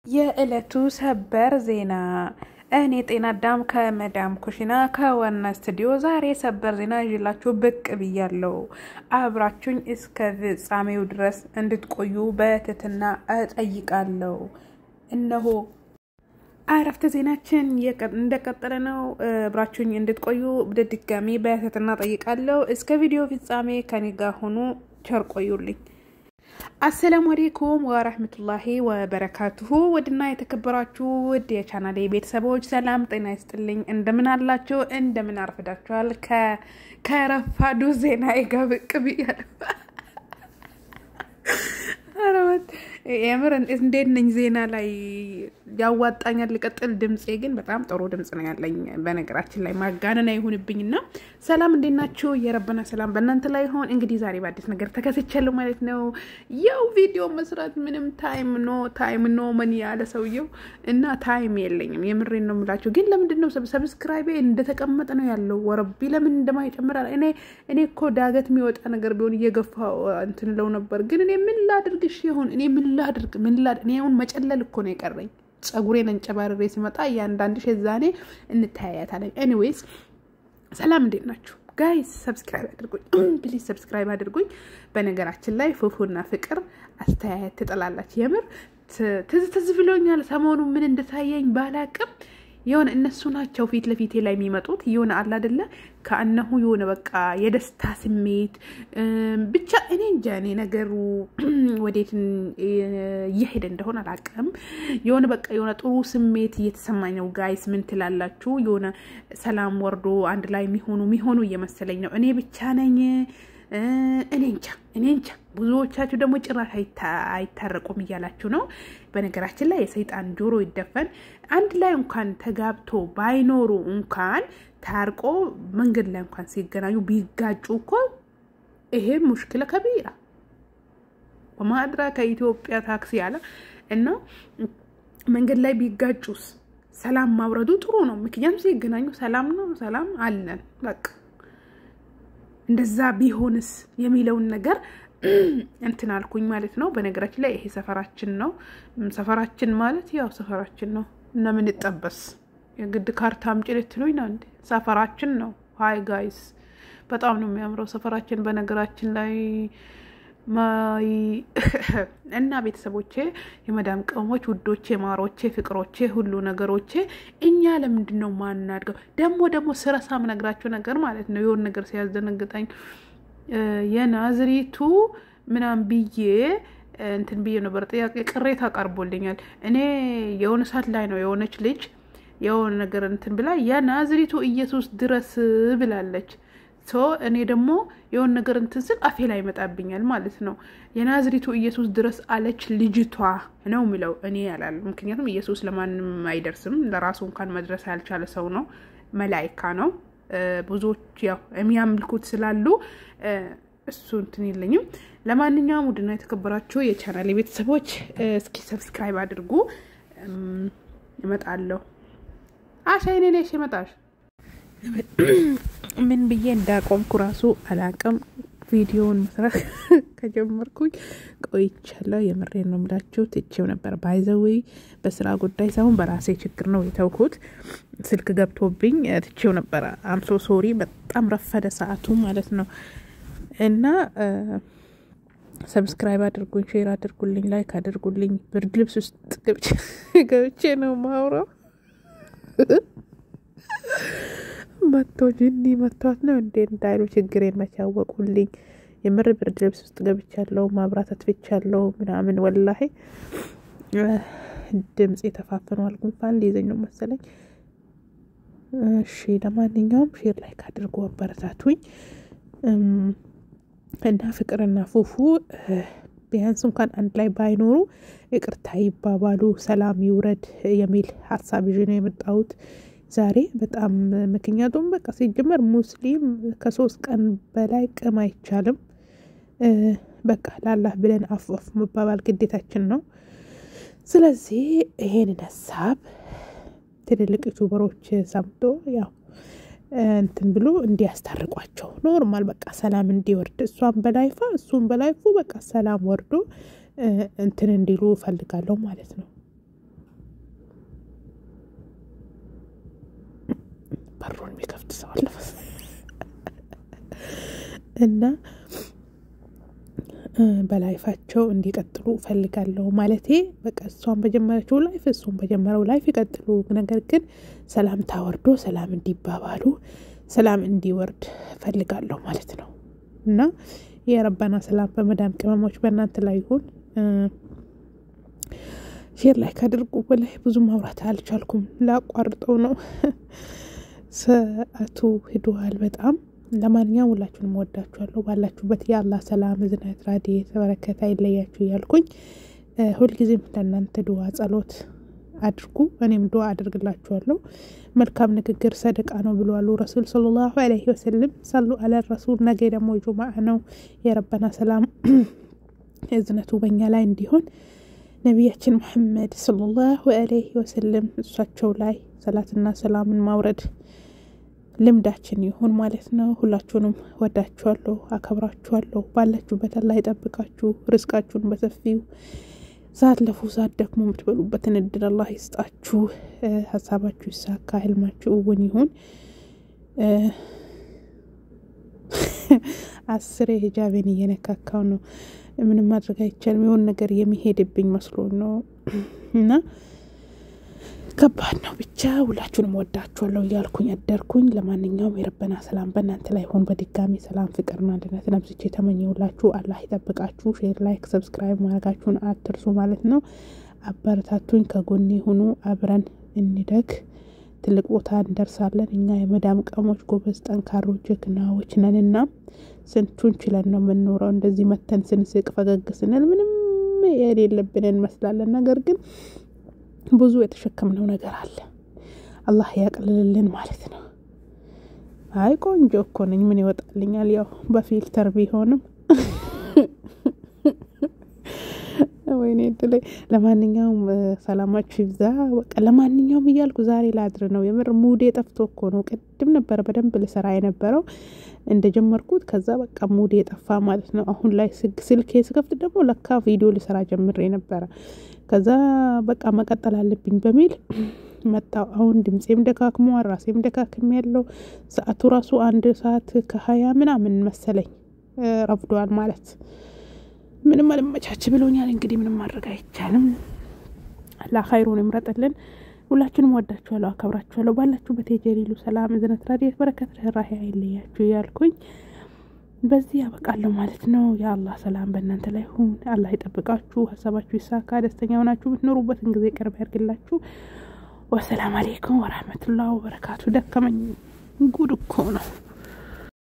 የዕለቱ ሰበር ዜና እኔ ጤና አዳም ከመዳም ኩሽና ከዋና ስቱዲዮ ዛሬ ሰበር ዜና ይዤላችሁ ብቅ ብያለሁ። አብራችሁኝ እስከ ፍጻሜው ድረስ እንድትቆዩ በትህትና እጠይቃለሁ። እነሆ አረፍተ ዜናችን እንደቀጠለ ነው። አብራችሁኝ እንድትቆዩ በድጋሚ በትህትና እጠይቃለሁ። እስከ ቪዲዮ ፍጻሜ ከኔ ጋር ሆኑ። ቸር ቆዩልኝ። السلام عليكم ورحمة الله وبركاته ودنا يتكبراتو ودي channel ቤተሰቦች ሰላም ጤና ይስጥልኝ እንደምን አላችሁ እንደምን አርፈዳችኋል ከረፋዱ ዜና ይጋብቅ ቢያለሁ አረበት የምርን እንዴት ነኝ ዜና ላይ ያዋጣኛል ልቀጥል ድምጼ ግን በጣም ጥሩ ድምጽ ነው ያለኝ በነገራችን ላይ ማጋነን አይሁንብኝና ሰላም እንዴናችሁ የረበና ሰላም በእናንተ ላይ ሆን እንግዲህ ዛሬ በአዲስ ነገር ተከስቻለሁ ማለት ነው ያው ቪዲዮ መስራት ምንም ታይም ኖ ማኒ ያለ ሰውየው እና ታይም የለኝም የምሬን ነው የምላችሁ ግን ለምንድን ነው ሰብስክራይብ እንደተቀመጠ ነው ያለው ወረቢ ለምን እንደማይጨምር እኔ እኮ ዳገት የሚወጣ ነገር ቢሆን እየገፋው እንትን ለው ነበር ግን እኔ ምን ላድርግሽ ይሁን እኔ ምን ላድርግ እኔ አሁን መጨለል እኮ ነው የቀረኝ ጸጉሬን እንጨባረሬ ሲመጣ ያንዳንድሽ እዛኔ እንታያያታለን ኤኒዌይስ ሰላም እንዴት ናችሁ ጋይስ ሰብስክራይብ አድርጉኝ ፕሊዝ ሰብስክራይብ አድርጉኝ በነገራችን ላይ ፉፉና ፍቅር አስተያየት ተጠላላችሁ የምር ትዝ ብሎኛል ሰሞኑ ምን እንደታየኝ ባላቅም የሆነ እነሱ ናቸው ፊት ለፊቴ ላይ የሚመጡት የሆነ አላ አይደለ ከአነሁ የሆነ በቃ የደስታ ስሜት ብቻ እኔ እንጃ እኔ ነገሩ ወዴት ይሄድ እንደሆነ አላቀም የሆነ በቃ የሆነ ጥሩ ስሜት እየተሰማኝ ነው ጋይስ ምን ትላላችሁ የሆነ ሰላም ወርዶ አንድ ላይ የሚሆኑ እየመሰለኝ ነው እኔ ብቻ ነኝ እኔ እንጃ ብዙዎቻችሁ ደግሞ ጭራሽ አይታረቁም ይያላችሁ ነው በነገራችን ላይ የሰይጣን ጆሮ ይደፈን አንድ ላይ እንኳን ተጋብቶ ባይኖሩ እንኳን ታርቆ መንገድ ላይ እንኳን ሲገናኙ ቢጋጩ እኮ ይሄ ሙሽኪላ ከቢራ ወማድራ ከኢትዮጵያ ታክሲ ያለ እና መንገድ ላይ ቢጋጩስ ሰላም ማውረዱ ጥሩ ነው ምክንያቱም ሲገናኙ ሰላም ነው ሰላም አለን በቃ እንደዛ ቢሆንስ የሚለውን ነገር እንትን አልኩኝ ማለት ነው በነገራችን ላይ ይሄ ሰፈራችን ማለት ያው ሰፈራችን ነው እና ምን ይጠበስ የግድ ካርታ አምጪ ልትሉኝ ነው እንዴ ሰፈራችን ነው ሃይ ጋይስ በጣም ነው የሚያምረው ሰፈራችን በነገራችን ላይ ማይ እና ቤተሰቦቼ የመዳም ቀሞች ውዶቼ ማሮቼ ፍቅሮቼ ሁሉ ነገሮቼ እኛ ለምንድነው ማናድገው ደግሞ ስራሳም ነግራችሁ ነገር ማለት ነው የሆነ ነገር ሲያዘነግጣኝ የናዝሪቱ ምናም ብዬ እንትን ብዬ ነበር ጥያቄ ቅሬታ ቀርቦልኛል እኔ የሆነ ሰዓት ላይ ነው የሆነች ልጅ የሆነ ነገር እንትን ብላ የናዝሪቱ ኢየሱስ ድረስ ብላለች እኔ ደግሞ የሆነ ነገር እንትን ስል አፌ ላይ መጣብኛል ማለት ነው የናዝሪቱ ኢየሱስ ድረስ አለች ልጅቷ ነው የሚለው እኔ ያላል ምክንያቱም ኢየሱስ ለማንም አይደርስም ለራሱ እንኳን መድረስ ያልቻለ ሰው ነው መላእክት ነው ብዙዎች ያው የሚያምልኩት ስላሉ እሱ እንትን ይለኝም ለማንኛውም ውድና የተከበራችሁ የቻናሌ ቤተሰቦች እስኪ ሰብስክራይብ አድርጉ እመጣለሁ አሻይኔ ነሽ መጣሽ ምን ብዬ እንዳቆምኩ ራሱ አላቀም ቪዲዮውን መስራት ከጀመርኩኝ ቆይቻለሁ የምሬን ነው የምላችሁ ትቼው ነበር ባይዘዌይ በስራ ጉዳይ ሳይሆን በራሴ ችግር ነው የተውኩት ስልክ ገብቶብኝ ትቼው ነበር አም ሶ ሶሪ በጣም ረፈደ ሰዓቱ ማለት ነው እና ሰብስክራይብ አድርጉኝ ሼር አድርጉልኝ ላይክ አድርጉልኝ ብርድ ልብስ ውስጥ ገብቼ ነው ማውራው ጂኒ መጥቷት ነው እንዴ እንዳይሉ ችግሬን መቻወቁልኝ የምር ብርድ ልብስ ውስጥ ገብቻለሁ ማብራት አጥፍቻለሁ ምናምን ወላሂ ድምጽ የተፋፈነዋል ጉንፋን ሊይዘኝ ነው መሰለኝ እሺ ለማንኛውም ሼር ላይክ አድርጉ አበረታቱኝ እና ፍቅርና ፉፉ ቢያንስ እንኳን አንድ ላይ ባይኖሩ ይቅርታ ይባባሉ ሰላም ይውረድ የሚል ሐሳብ ይዤ ነው የመጣሁት ዛሬ በጣም ምክንያቱም በቃ ሲጀመር ሙስሊም ከ3 ቀን በላይ ቅም አይቻልም በቃ ለአላህ ብለን አፍ መባባል ግዴታችን ነው ስለዚህ ይሄንን ሐሳብ ትልልቅ ዩቲዩበሮች ሰምቶ ያው እንትን ብሎ እንዲያስታርቋቸው ኖርማል በቃ ሰላም እንዲወርድ እሷን በላይፋ እሱን በላይፉ በቃ ሰላም ወርዶ እንትን እንዲሉ ፈልጋለሁ ማለት ነው በሩን የሚከፍት ሰው አለ እና በላይፋቸው እንዲቀጥሉ ፈልጋለሁ ማለቴ በቃ እሷን በጀመረችው ላይፍ እሱን በጀመረው ላይፍ ይቀጥሉ ነገር ግን ሰላም ታወርዶ ሰላም እንዲባባሉ ሰላም እንዲወርድ ፈልጋለሁ ማለት ነው እና የረባና ሰላም በመዳም ቅመሞች በእናንተ ላይ ይሁን ሼር ላይክ አድርጉ ወላሂ ብዙ ማውራት አልቻልኩም ላቋርጠው ነው ሰዓቱ ሄዷል በጣም ለማንኛውም ሁላችሁንም ወዳችኋለሁ ባላችሁበት ያአላህ ሰላም እዝነት ረድኤት በረከት አይለያችሁ እያልኩኝ ሁልጊዜም ለእናንተ ዱዓ ጸሎት አድርጉ እኔም ዱዓ አድርግላችኋለሁ መልካም ንግግር ሰደቃ ነው ብለዋል ረሱል ሰለላሁ ዐለይሂ ወሰለም ሰሉ ዐለ ረሱል ነገ ደግሞ ጁምዓ ነው የረበና ሰላም እዝነቱ በእኛ ላይ እንዲሆን ነብያችን መሐመድ ሰለላሁ ዐለይሂ ወሰለም እሳቸው ላይ ሰላትና ሰላምን ማውረድ ልምዳችን ይሁን ማለት ነው ሁላችሁንም ወዳችኋለሁ አከብራችኋለሁ ባላችሁበት አላህ ይጠብቃችሁ ርስቃችሁን በሰፊው ሳትለፉ ሳትደክሙ የምትበሉበትን እድል አላህ ይስጣችሁ ሐሳባችሁ ይሳካ ህልማችሁ እውን ይሁን አስሬ ሂጃቤን እየነካካው ነው ምንም ማድረግ አይቻልም የሆነ ነገር የሚሄድብኝ መስሎ ነው እና ከባድ ነው ብቻ ሁላችሁንም ወዳችኋለሁ እያልኩኝ አደርኩኝ ለማንኛውም የረበና ሰላም በእናንተ ላይ ሆን በድጋሚ ሰላም ፍቅርና አንድነት ነብስቼ ተመኘውላችሁ አላህ ይጠብቃችሁ ሼር ላይክ ሰብስክራይብ ማድረጋችሁን አትርሱ ማለት ነው አበረታቱኝ ከጎኔ ሁኑ አብረን እንደግ ትልቅ ቦታ እንደርሳለን እኛ የመዳም ቀሞች ጎበዝ ጠንካሮች ጀግናዎች ነንና ስንቱን ችለን ነው የምንኖረው እንደዚህ መተን ስንስቅ ፈገግ ስንል ምንም የሌለብን እንመስላለን ነገር ግን ብዙ የተሸከምነው ነገር አለ አላህ ያቀልልልን ማለት ነው አይ ቆንጆ እኮ ነኝ ምን ይወጣልኛል ያው በፊልተር ቢሆንም ወይኔ ድለ ለማንኛውም ሰላማችሁ ይብዛ በቃ ለማንኛውም እያልኩ ዛሬ ላድር ነው የምር ሙዴ ጠፍቶ እኮ ነው ቀድም ነበር በደንብ ለሰራ የነበረው እንደጀመርኩት ከዛ በቃ ሙዴ ጠፋ ማለት ነው አሁን ላይ ስልኬ ስከፍት ደግሞ ለካ ቪዲዮ ልሰራ ጀምሬ ነበር ከዛ በቃ መቀጠል አለብኝ በሚል መጣው አሁን ድምጼም ደካክሞ ራሴም ደካክም ያለው ሰዓቱ ራሱ 1 ሰዓት ከ20 ምናምን መሰለኝ ረፍዷል ማለት ምንም አልመቻች ብሎኛል እንግዲህ ምንም ማድረግ አይቻልም አላህ ኸይሩን ይምረጥልን ሁላችሁንም ወዳችኋለሁ አከብራችኋለሁ ባላችሁበት የጀሊሉ ሰላም እዝነት ረድኤት በረከት ራህ አይለያችሁ ያልኩኝ በዚህ ያበቃለሁ ማለት ነው ያአላህ ሰላም በእናንተ ላይ ይሁን አላህ ይጠብቃችሁ ሐሳባችሁ ይሳካ ደስተኛ ሆናችሁ ምትኖሩበትን ጊዜ ቀርብ ያርግላችሁ ወሰላም አለይኩም ወራህመቱላሂ ወበረካቱ ደከመኝ ጉድ እኮ ነው